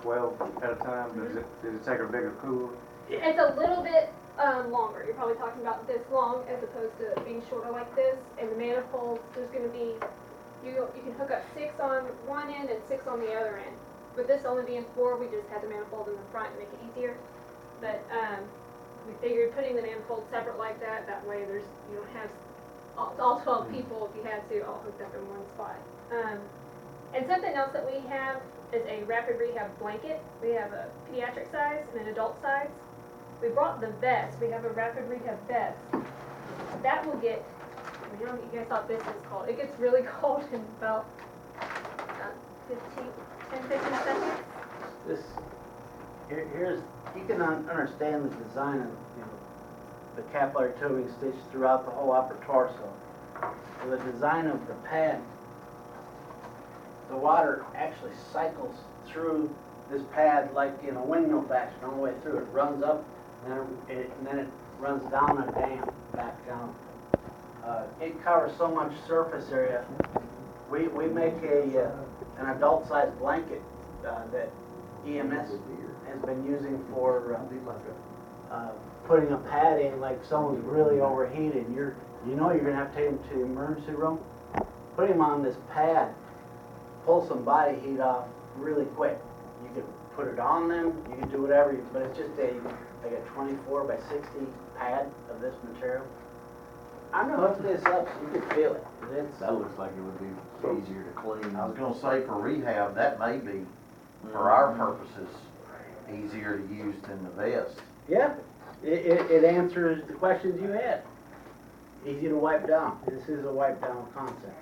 12 at a time? Does it take a bigger cooler? It's a little bit longer. You're probably talking about this long as opposed to being shorter like this. And the manifolds, there's going to be, you can hook up 6 on one end and 6 on the other end. With this only being 4, we just had the manifold in the front to make it easier. But we figured putting the manifold separate like that, that way you don't have all 12 people, if you had to, all hooked up in one spot. And something else that we have is a rapid rehab blanket. We have a pediatric size and an adult size. We brought the vest. We have a rapid rehab vest. That will get, I don't know what you guys thought this is called. It gets really cold in about 10, 15 seconds. Here's, you can understand the design of, the capillary tubing stitched throughout the whole upper torso. So the design of the pad, the water actually cycles through this pad like in a windmill fashion all the way through. It runs up and then it runs down a dam, back down. It covers so much surface area. We make an adult-sized blanket that EMS has been using for putting a pad in, like someone's really overheated. You're going to have to take them to the emergency room. Putting them on this pad, pull some body heat off really quick. You can put it on them, you can do whatever, but it's just like a 24 by 60 pad of this material. I'm going to hook this up so you can feel it. That looks like it would be easier to clean. I was gonna say for rehab, that may be, for our purposes, easier to use than the vest. Yeah, it answers the questions you had. Easy to wipe down. This is a wipe down concept.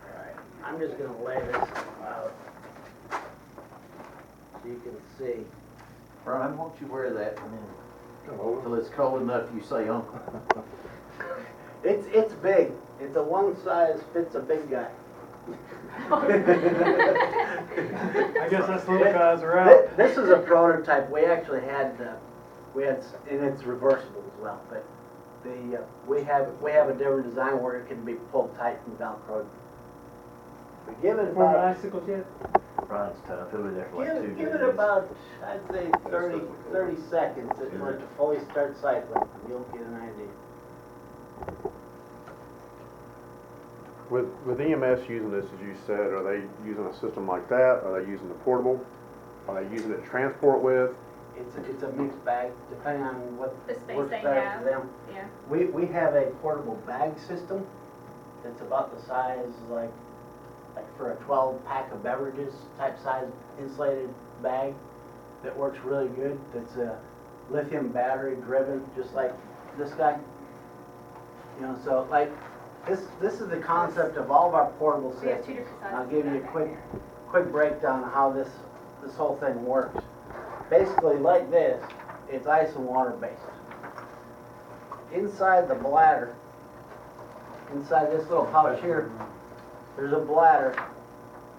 Alright, I'm just going to lay this out so you can see. Brian, why don't you wear that until it's cold enough you say uncle. It's big. It's a one size fits a big guy. I guess us little guys are out. This is a prototype. We actually had, and it's reversible as well. But we have a different design where it can be pulled tight and velcroed. We give it For about. bicycles yet? Brian's tough. He'll be there for like 2 days. Give it about, I'd say 30 seconds for it to fully start cycling. You'll get an idea. With EMS using this, as you said, are they using a system like that? Are they using the portable? Are they using it to transport with? It's a mixed bag, depending on what The space works they better have. for them. Yeah. We have a portable bag system that's about the size like for a 12-pack of beverages type size insulated bag that works really good. That's a lithium battery driven, just like this guy. So like this is the concept of all of our portable We have 2 systems. different sizes. I'll give you a quick breakdown of how this whole thing works. Basically, like this, it's ice and water based. Inside the bladder, inside this little pouch here, there's a bladder.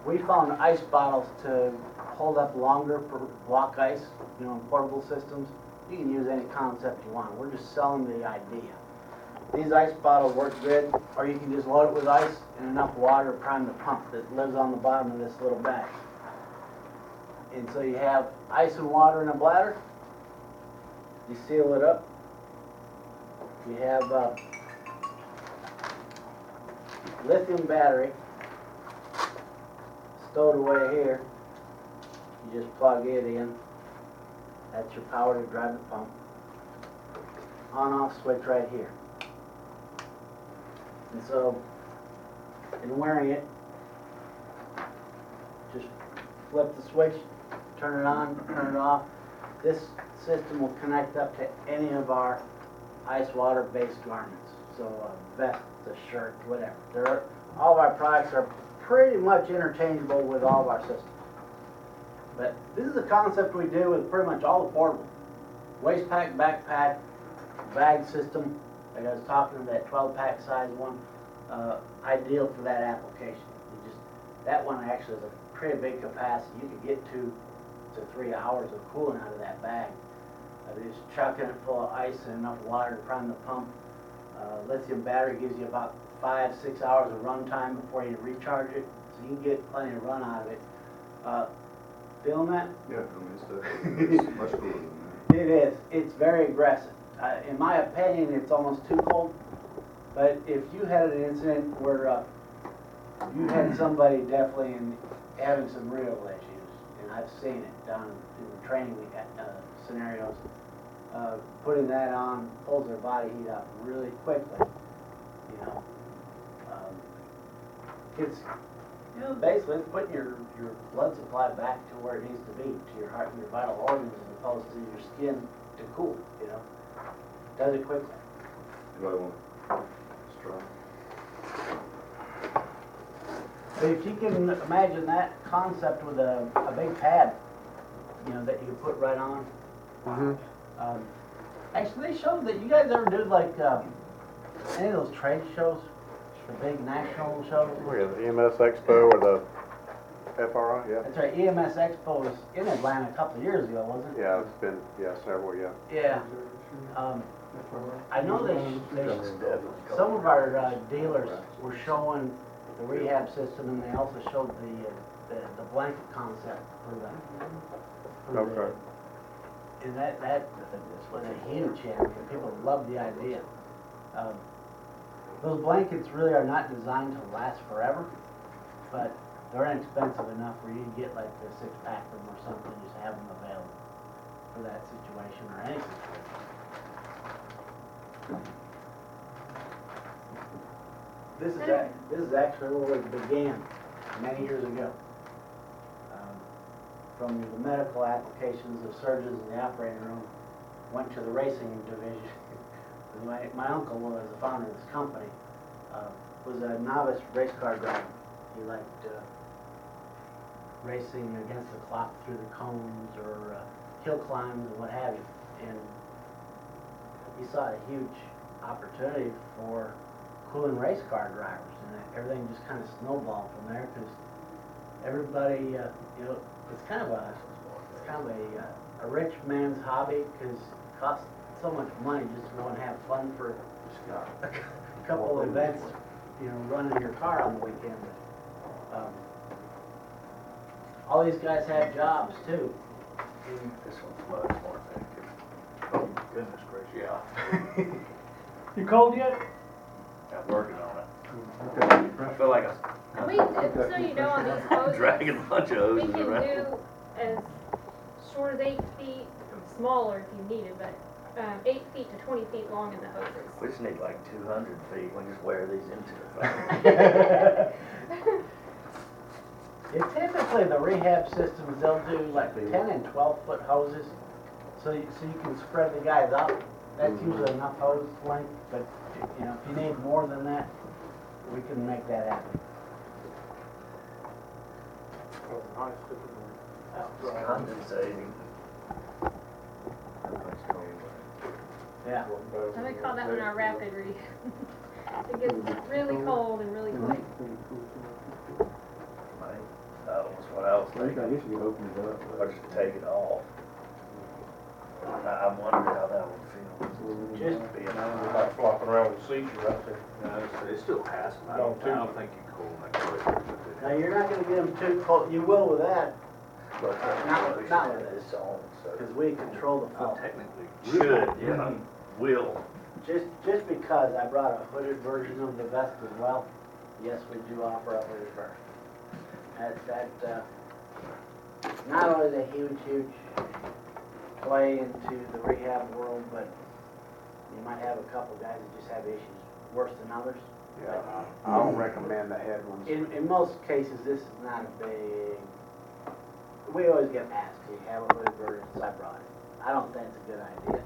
We found ice bottles to hold up longer for block ice, in portable systems. You can use any concept you want. We're just selling the idea. These ice bottles work good, or you can just load it with ice and enough water to prime the pump that lives on the bottom of this little bag. And so you have ice and water in a bladder. You seal it up. You have lithium battery stowed away here. You just plug it in. That's your power to drive the pump. On-off switch right here. And so, in wearing it, just flip the switch, turn it on, turn it off. This system will connect up to any of our ice water based garments. So a vest, a shirt, whatever. All of our products are pretty much interchangeable with all of our systems. But this is a concept we do with pretty much all the portable. Waist pack, backpack, bag system. Like I was talking to that 12-pack size one, ideal for that application. That one actually is a pretty big capacity. You could get 2 to 3 hours of cooling out of that bag. Just chucking it full of ice and enough water to prime the pump. Lithium battery gives you about 5, 6 hours of run time before you recharge it, so you can get plenty of run out of it. Feeling that? Yeah, I mean, it's much cooler than that. It is. It's very aggressive. In my opinion, it's almost too cold. But if you had an incident where you had somebody definitely having some real issues, and I've seen it down in the training scenarios, putting that on pulls their body heat up really quickly. You know, it's basically it's putting your blood supply back to where it needs to be, to your heart and your vital organs, as opposed to your skin to cool. You know, does it quickly. Anybody want to try? But if you can imagine that concept with a big pad, you know, that you put right on. Actually, they showed that. You guys ever do like any of those trade shows, the big national shows? Oh, yeah, the EMS Expo or the FRI, yeah. That's right, EMS Expo was in Atlanta a couple of years ago, wasn't it? Yeah, it's been, several, yeah. Yeah. I know some of our dealers were showing the rehab system, and they also showed the blanket concept for the. Okay. And that was a huge hit. People loved the idea. Those blankets really are not designed to last forever, but they're inexpensive enough where you can get like a 6-pack of them or something, just have them available for that situation or any situation. This is actually where it began many years ago. From the medical applications of surgeons in the operating room, went to the racing division. My uncle was the founder of this company, was a novice race car driver. He liked racing against the clock through the cones or hill climbs and what have you. And he saw a huge opportunity for cooling race car drivers, and everything just kind of snowballed from there, because everybody, you know, it's kind of a rich man's hobby, because it costs so much money just to go and have fun for a couple of events, you know, running your car on the weekend. All these guys have jobs too. This one's much more effective. Oh, goodness gracious. Yeah. You cold yet? I'm working on it. I feel like And we, so you know, on these I'm hoses, dragging a bunch of we hoses can around. do as short as 8 feet, smaller if you needed, but 8 feet to 20 feet long in the hoses. We just need like 200 feet. We just wear these into it. Typically, the rehab systems, they'll do like 10 and 12 foot hoses, so you can spread the guys out. That's usually enough hose length, but you know, if you need more than that, we can make that happen. Compensating. Yeah. And we call that one our rapid reef. It gets really cold and really quick. That was what I was thinking. I guess you could open it up. Or just take it off. I'm wondering how that would feel. Just being Like flopping around with seizure right there. No, it's still passing. I Don't don't think you can cool that quick. now, you're not going to get them too cold. You will with that, But not we should with have this. this on, so. because we control the flow. Technically. Should, yeah, will. Just because I brought a hooded version of the vest as well, yes, we do offer a hooded version. That not only is a huge play into the rehab world, but you might have a couple guys that just have issues worse than others. Yeah, I don't recommend the head ones. In most cases, this is not a big, we always get asked, do you have a hooded version, so I brought it. I don't think it's a good idea.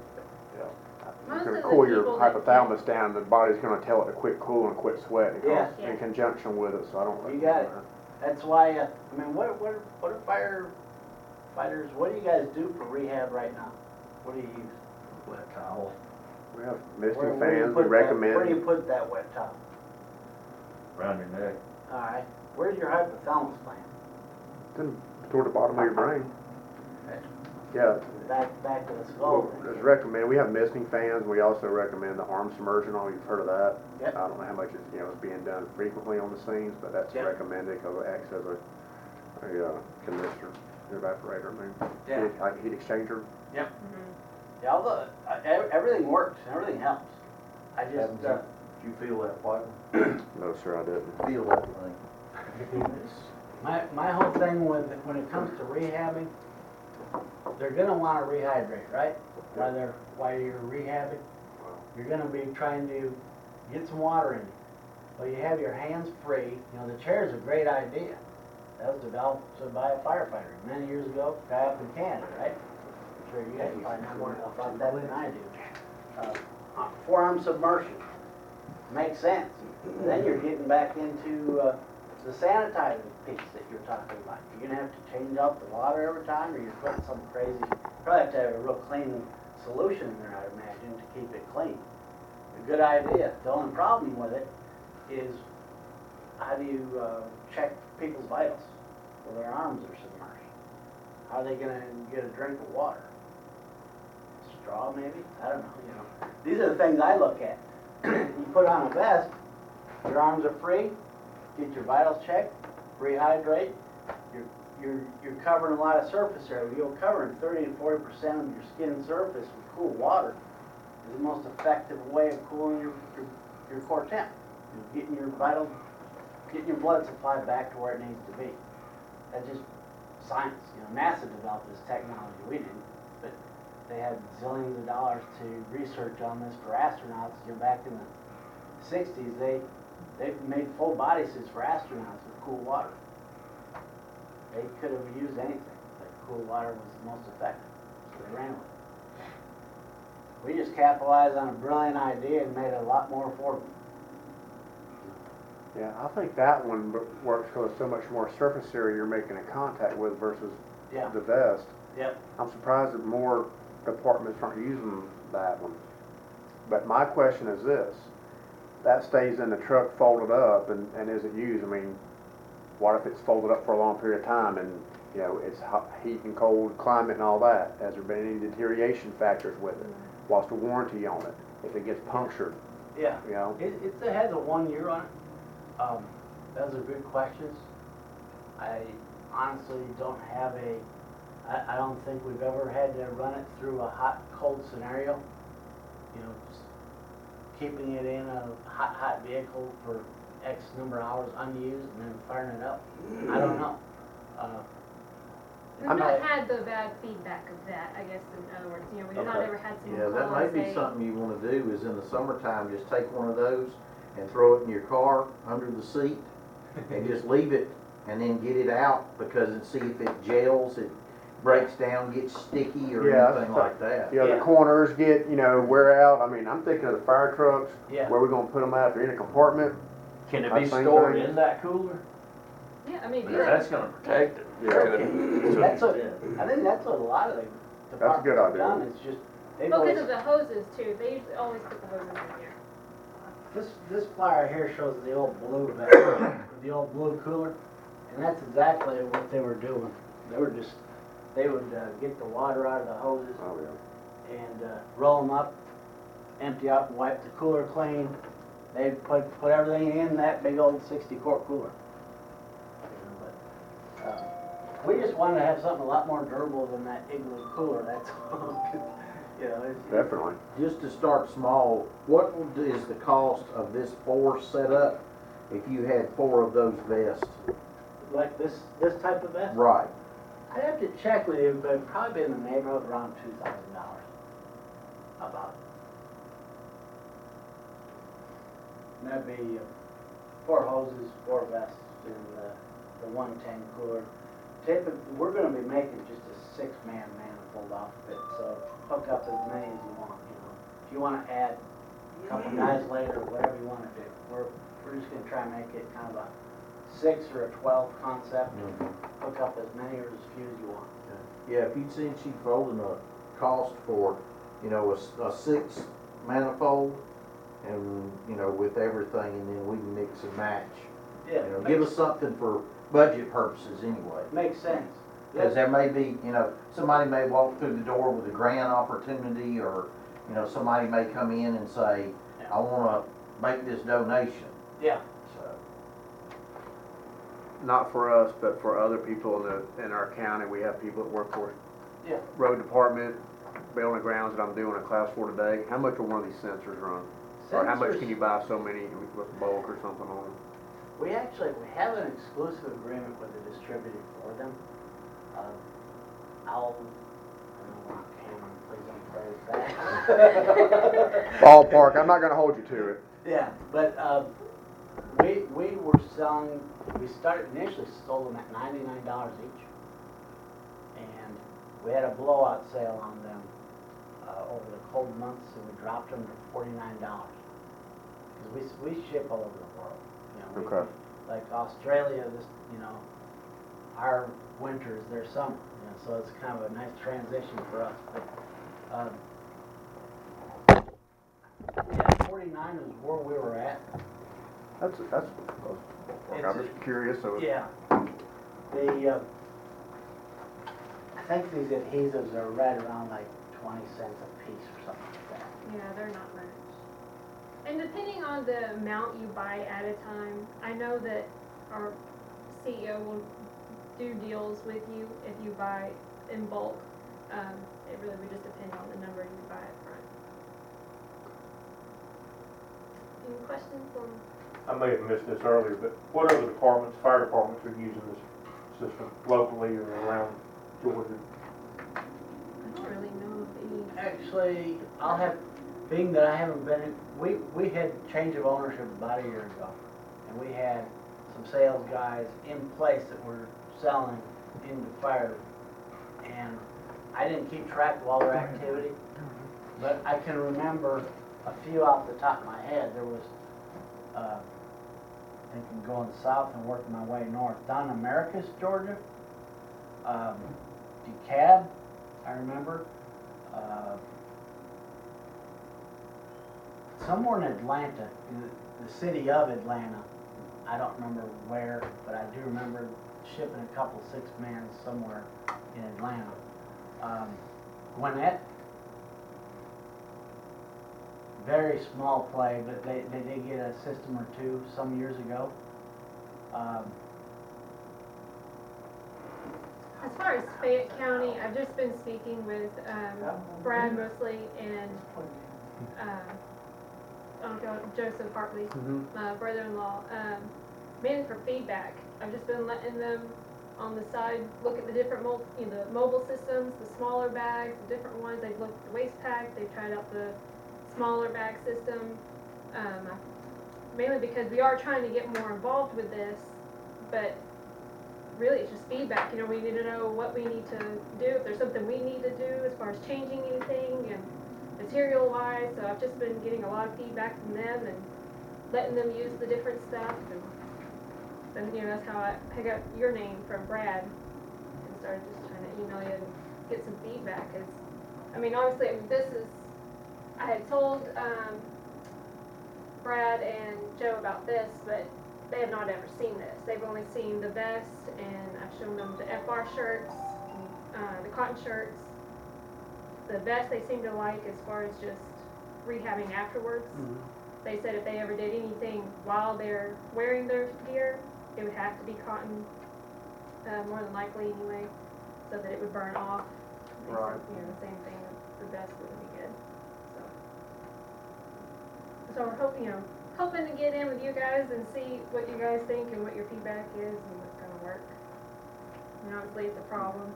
Most You of can the cool your people that hypothalamus down, the body's gonna tell it to quit cool and quit sweating. Yeah. Yeah. In conjunction with it, so I don't. You got it. That's why, I mean, what are firefighters, what do you guys do for rehab right now? What do you use? Wet towel. We have misting do you fans, we put that- recommend. Where do you put that wet towel? Around your neck. All right, where's your hypothalamus gland? Then toward the bottom of your brain. Yeah, back to the skull. it's recommended, we have misting fans, we also recommend the arm submersion, all you've heard of that. Yep. I don't know how much is, is being done frequently on the scenes, but that's Yep. recommended because it acts as a conditioner, evaporator, I mean, Yeah. like heat exchanger. Yeah, although, everything works, and everything helps. I just, Haven't Did you feel that, Michael? No, sir, I didn't. Feel that thing? my whole thing when it comes to rehabbing, they're gonna wanna rehydrate, right? While you're rehabbing, you're gonna be trying to get some water in you. Well, you have your hands free, the chair's a great idea. That was developed by a firefighter many years ago, guy up in Canada, right? I'm sure you guys probably know more about that than I do. Forearm submersion, makes sense. Then you're getting back into the sanitizing piece that you're talking about. You're gonna have to change out the water every time, or you're putting some crazy, probably have to have a real clean solution in there, I'd imagine, to keep it clean. A good idea. The only problem with it is, how do you check people's vitals? Well, their arms are submerged. How are they gonna get a drink of water? Straw, maybe? I don't know, These are the things I look at. You put on a vest, your arms are free, get your vitals checked, rehydrate. You're covering a lot of surface area. You're covering 30 to 40% of your skin surface with cool water. Is the most effective way of cooling your core temp. Getting your vitals, getting your blood supply back to where it needs to be. That's just science. NASA developed this technology. We didn't, but they had zillions of dollars to research on this for astronauts. Back in the 60s, they made full body suits for astronauts with cool water. They could have used anything, but cool water was the most effective, so they ran with it. We just capitalized on a brilliant idea and made it a lot more affordable. Yeah, I think that one works because so much more surface area you're making a contact with versus Yeah. the vest. Yep. I'm surprised that more departments aren't using that one. But my question is this, that stays in the truck folded up and isn't used. I mean, what if it's folded up for a long period of time and, it's hot, heat and cold climate and all that? Has there been any deterioration factors with it? What's the warranty on it? If it gets punctured, Yeah. It has a 1 year on it. Those are good questions. I honestly don't have I don't think we've ever had to run it through a hot, cold scenario. Just keeping it in a hot vehicle for X number of hours unused and then firing it up. I don't know. We've not had the bad feedback of that, I guess, in other words, we've not Okay. ever had someone Yeah, call that may and be say, something you wanna do, is in the summertime, just take one of those and throw it in your car under the seat and just leave it and then get it out, because see if it gels, it breaks down, gets sticky or Yeah, anything like that. the Yeah. corners get, wear out. I mean, I'm thinking of the fire trucks, Yeah. where we're gonna put them at, if they're in a compartment. Can it That be same stored thing. in that cooler? yeah, I mean, That's gonna protect it. That's I think that's what a lot of the That's a good departments have idea. done. It's just, they've because always, of the hoses too, they usually always put the hoses in here. this flyer here shows the old blue vessel, the old blue cooler, and that's exactly what they were doing. They would get the water out of the hoses Oh, yeah. and roll them up, empty out, and wipe the cooler clean. They'd put everything in that big old 60-quart cooler. We just wanted to have something a lot more durable than that igloo cooler, that's all. Definitely. Just to start small, what is the cost of this 4 setup if you had 4 of those vests? Like this type of vest? Right. I'd have to check with you, but it'd probably be in the neighborhood around $2,000. About. And that'd be 4 hoses, 4 vests, and the 110 cooler. Typically, we're going to be making just a 6-man manifold outfit, so hook up as many as you want. If you want to add a couple guys later, whatever you want to do, we're just going to try and make it kind of a 6 or a 12 concept. Hook up as many or as few as you want. Yeah, if you'd seen Chief Folden a cost for, a 6 manifold and, with everything, and then we can mix and match. Yeah, Give us something for budget purposes anyway. makes sense. Because there may be, you know, somebody may walk through the door with a grant opportunity, or, you know, somebody may come in and say, I wanna make this donation, Yeah. so. Not for us, but for other people in our county, we have people that work for Yeah. road department, building and grounds that I'm doing a class for today. How much will one of these sensors run? Or how much Sensors- can you buy so many with bulk or something on them? We have an exclusive agreement with the distributor for them. I don't know, Cameron, please don't praise that. Ballpark, I'm not gonna hold you to it. Yeah, but, we were selling, we initially sold them at $99 each. And we had a blowout sale on them, over the cold months, and we dropped them to $49. Because we ship all over the world, you know. Okay. Like Australia, our winter is their summer, you know, so it's kind of a nice transition for us. But, yeah, 49 is where we were at. That's, I'm just curious, so. Yeah. I think these adhesives are right around like 20 cents a piece or something like that. Yeah, they're not much. And depending on the amount you buy at a time, I know that our CEO will do deals with you if you buy in bulk. It really would just depend on the number you buy up front. Any questions on? I may have missed this earlier, but what other departments, fire departments are using this system locally or around Georgia? I don't really know of any. Actually, being that I haven't been, we had change of ownership about a year ago. And we had some sales guys in place that were selling into fire. And I didn't keep track of all their activity, but I can remember a few off the top of my head. There was, thinking going south and working my way north, down Americus, Georgia, DeKalb, I remember, somewhere in Atlanta, in the city of Atlanta. I don't remember where, but I do remember shipping a couple six-mans somewhere in Atlanta. Gwinnett, very small play, but they did get a system or two some years ago. As far as Fayette County, I've just been speaking with Brad mostly and Joseph Hartley, my brother-in-law, mainly for feedback. I've just been letting them on the side look at the different the mobile systems, the smaller bags, the different ones. They've looked at the waste pack. They've tried out the smaller bag system. Mainly because we are trying to get more involved with this, but really it's just feedback. You know, we need to know what we need to do, if there's something we need to do as far as changing anything and material wise. So I've just been getting a lot of feedback from them and letting them use the different stuff. And you know, that's how I got your name from Brad and started just trying to email you and get some feedback. Cause, I mean, honestly, I had told Brad and Joe about this, but they have not ever seen this. They've only seen the vest, and I've shown them the FR shirts, the cotton shirts. The vest they seem to like as far as just rehabbing afterwards. They said if they ever did anything while they're wearing their gear, it would have to be cotton, more than likely anyway, so that it would burn off. They Right. said, you know, the same thing, the vest wouldn't be good. So we're hoping to get in with you guys and see what you guys think and what your feedback is and what's gonna work. And obviously it's a problem,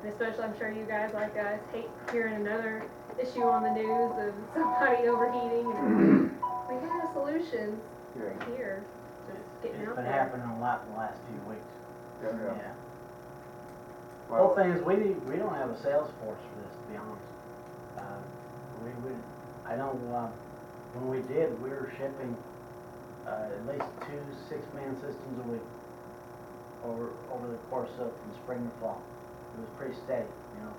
and especially I'm sure you guys like us hate hearing another issue on the news of somebody overheating. And we have solutions right here, just getting It's out been there. happening a lot in the last few weeks. Yeah. Yeah. Well, Whole thing is, we don't have a sales force for this, to be honest. I know, when we did, we were shipping, at least 2 6-man systems a week over the course of from spring to fall. It was pretty steady, you know.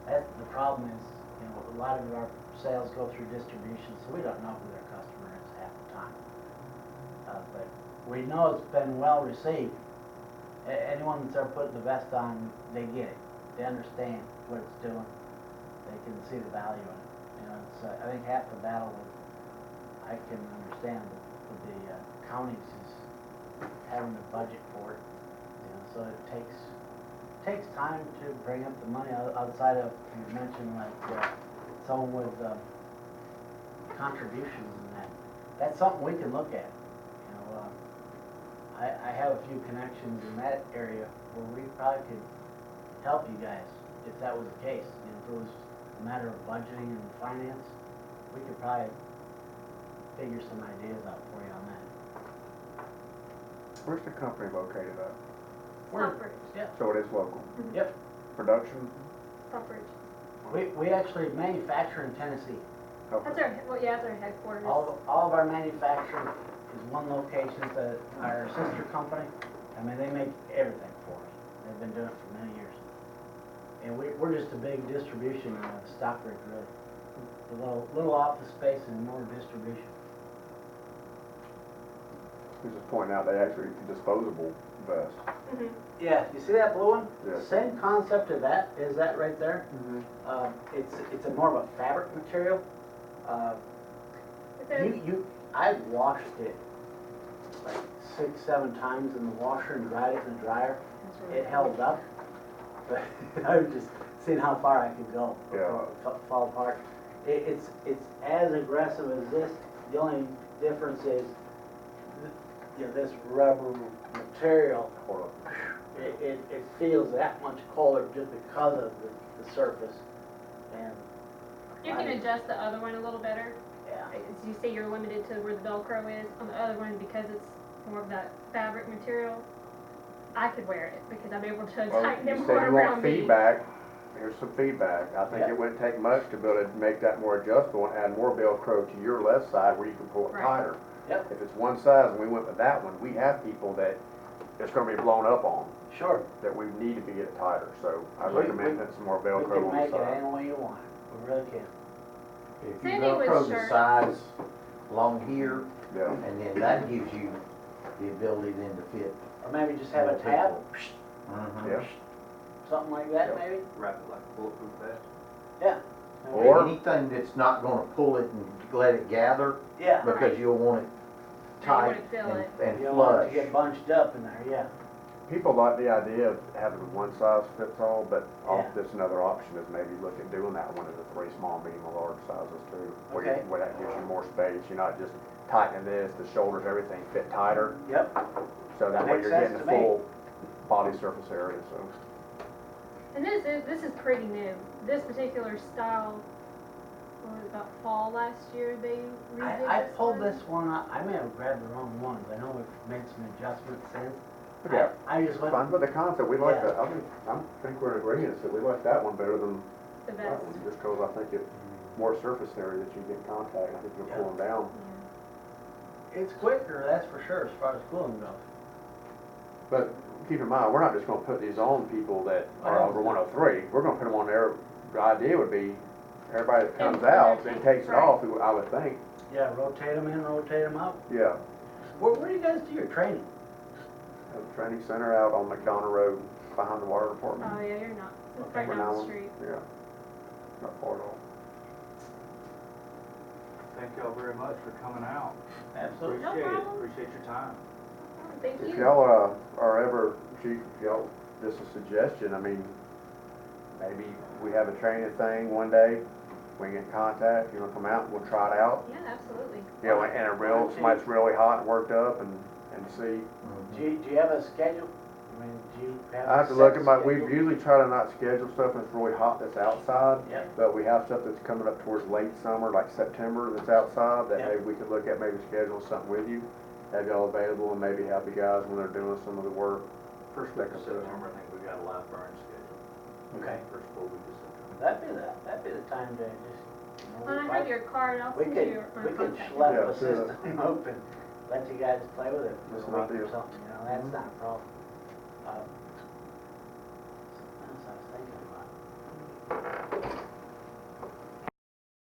The problem is, you know, a lot of our sales go through distribution, so we don't know who their customer is half the time. But we know it's been well received, Anyone that's ever put the vest on, they get it. They understand what it's doing. They can see the value in it. You know, it's, I think half the battle with, I can understand with the counties is having a budget for it. You know, so it takes time to bring up the money outside of, you mentioned like, someone with, contributions and that. That's something we can look at. You know, I have a few connections in that area where we probably could help you guys if that was the case. You know, if it was a matter of budgeting and finance, we could probably figure some ideas out for you on that. Where's the company located at? Stockbridge. Yeah. So it is local. Yep. Production? Stockbridge. We actually manufacture in Tennessee. Okay. That's our, well, yeah, that's our headquarters. All of our manufacturing is one location. It's our sister company. I mean, they make everything for us. They've been doing it for many years. And we're just a big distribution of Stockbridge, really. A little office space and more distribution. He's just pointing out they actually disposable vest. Mhm. Yeah, you see that blue one? Yeah. Same concept of that, is that right there. It's a more of a fabric material. Is there, I washed it like 6-7 times in the washer and dried it in the dryer. It held up, but I was just seeing how far I could go before it fall apart. It's as aggressive as this. The only difference is, you know, this rubber material, it feels that much colder just because of the surface. And you can adjust the other one a little better. yeah, As you say, you're limited to where the Velcro is. On the other one, because it's more of that fabric material, I could wear it because I'm able to Well, tighten it you more said you want around me. feedback. Here's some feedback. I think Yeah. it wouldn't take much to be able to make that more adjustable and add more Velcro to your left side where you can pull it Right. tighter. Yep. If it's one size and we went with that one, we have people that it's gonna be blown up on, sure. that we need to be it tighter. So I We- recommend putting some more We Velcro can on the make it side. any way you want it. We really can. If you Same thing with Velcro the shirts. size along here, Yeah. and then that gives you the ability then to fit. Or maybe just have a more tab, people. Yeah. something like that, Yep. maybe? Wrap it like a bulletproof vest. Yeah. Or- Anything that's not gonna pull it and let it gather, Yeah. because you'll want it Yeah, you tight wouldn't feel it. and You don't want it flush. to get bunched up in there, yeah. People like the idea of having one size fits all, but Yeah. that's another option is maybe look at doing that one in the 3 small, medium, or large sizes too. Okay. Where that gives you more space. You're not just tightening this, the shoulders, everything fit tighter. Yep. So that way Makes you're sense getting to the me. full body surface area, so. And this is pretty new. This particular style, what was it, about fall last year they redid I this pulled one? this one out, I may have grabbed the wrong ones. I know we've made some adjustments since. Yeah. I just went, Fine with the concept, we like Yeah. that, I think we're in agreement that we like that one better than The that best. one, just cause I think it, more surface area that you get contact, I think you're Yeah. pulling down. it's quicker, that's for sure, as far as cooling goes. But keep in mind, we're not just gonna put these on people that are over 103, we're gonna put them on there, the idea would be, everybody that comes And out they're and takes it right. off, I would think, Yeah, rotate them in, rotate them out. yeah. Where do you guys do your training? Have a training center out on McDonough Road, behind the water department. Oh, yeah, you're not. It's Okay. right We're down the now- street. Yeah, not far at all. Thank y'all very much for coming out. Absolutely. No Appreciate it, problem. appreciate your time. Oh, thank If you. y'all, are ever, chief, if y'all, just a suggestion, I mean, maybe we have a training thing one day, we can get in contact, you wanna come out, we'll try it out. Yeah, absolutely. You know, and a real, somebody's really hot and worked up and see. Do you have a schedule? I mean, do you have? I have to a look set at my, we schedule? usually try to not schedule stuff that's really hot that's outside. Yep. But we have stuff that's coming up towards late summer, like September, that's outside, that Yep. maybe we could look at, maybe schedule something with you. Have y'all available and maybe have the guys when they're doing some of the work. First week of September, I think we got a live burn scheduled. Okay. First full week of September. That'd be the time to just, you know. When I have your card, I'll We send could, you my we could contact. schlep Yeah, a sure. system open, let you guys play with it That's for an a week or idea. something, you know, that's not a problem. Something else I was thinking about.